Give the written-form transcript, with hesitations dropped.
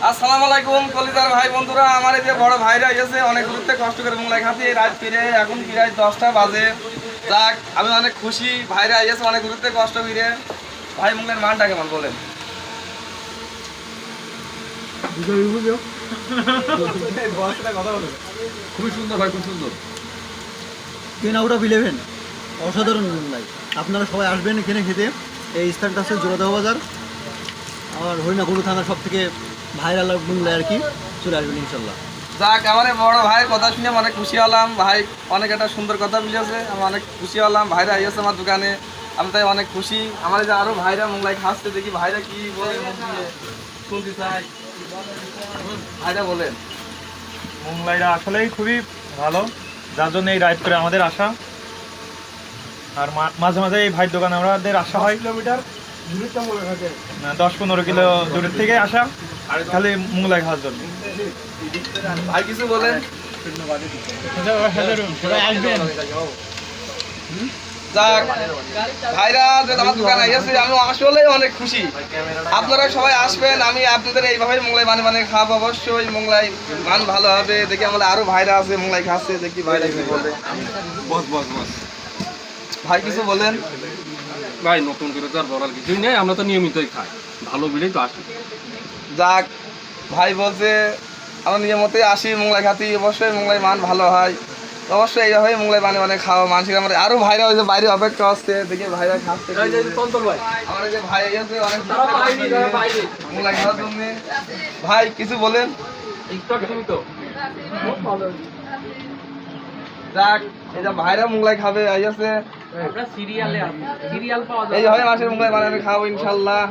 আসসালামু আলাইকুম কলিজার ভাই বন্ধুরা, আমার এই যে বড় ভাইরা এসেছে অনেক দূরতে কষ্ট করে মোংলাই খাতে রাত ফিরে এখন প্রায় 10টা বাজে। যাক আমি অনেক খুশি, ভাইরা এসেছে অনেক দূরতে কষ্ট ফিরে। ভাই মোংলাইয়ের মানটা কেমন বলেন? খুবই সুন্দর ভাই, খুব সুন্দর। 10 আউট অফ 11 অসাধারণ মোংলাই। আপনারা সবাই আসবেন এখানে খেতে। এই স্থানটা হচ্ছে জোড়াদহ বাজার, আর হরিণাকুণ্ডু থানার সব থেকে ভাইরাল মোংলাই আর কি। চলে আসবেন ইনশাল্লাহ। যাক আমার এই বড় ভাইয়ের কথা শুনে আমি অনেক খুশি হলাম। ভাই অনেক একটা সুন্দর কথা বলেছে, আমি অনেক খুশি হলাম। ভাইরা এসেছে আমার দোকানে, আমি তাই অনেক খুশি। আমার এই যে আরো ভাইরা মোংলাই খাচ্ছে, দেখি ভাইরা কি বলে শুনতে চাই। ভাইরা বলেন। মোংলাইরা আসলেই খুবই ভালো, যার জন্য এই রাইড করে আমাদের আসা। আর মাঝে মাঝে এই ভাইয়ের দোকানে আমাদের আসা হয়। কিলোমিটার 10-15 কিলো দূরের থেকে আসা, আর খালি মোংলাই খাওয়ার জন্য। ভাই কিছু বলেন। যাক ভাইরা যে আমার দোকানে এসেছে আমি আসলে অনেক খুশি। আপনারা সবাই আসবেন, আমি আপনাদের এইভাবে মোংলাই মানে খাবো। অবশ্যই মোংলাই মান ভালো হবে। দেখি আমাদের আরো ভাইরা আছে মোংলাই খাচ্ছে, দেখি ভাইরা কি বলে। বস বস বস ভাই কিছু বলেন। ভাই নতুন করে তো আর বলার কিছুই নেই, আমরা তো নিয়মিতই খাই, ভালো বিলেই তো আসি। যাক ভাই বলছে আমরা নিয়মিতই আসি মোংলাই খাতি, অবশ্যই মোংলাই মান ভালো হয়। অবশ্যই এইভাবে মোংলাই মানে খাওয়া মানুষের আমার আরো ভাইরা ওই যে বাইরে অপেক্ষা আসছে, দেখি ভাইরা খাচ্ছে। আমার এই যে ভাই আছে অনেক মোংলাই খাওয়ার জন্য। ভাই কিছু বলেন। যাক এই যে ভাইরা মোংলাই খাবে আইয়াছে, এই যে ভাই মাসের মোংলাই মানে আমি খাবো ইনশাল্লাহ।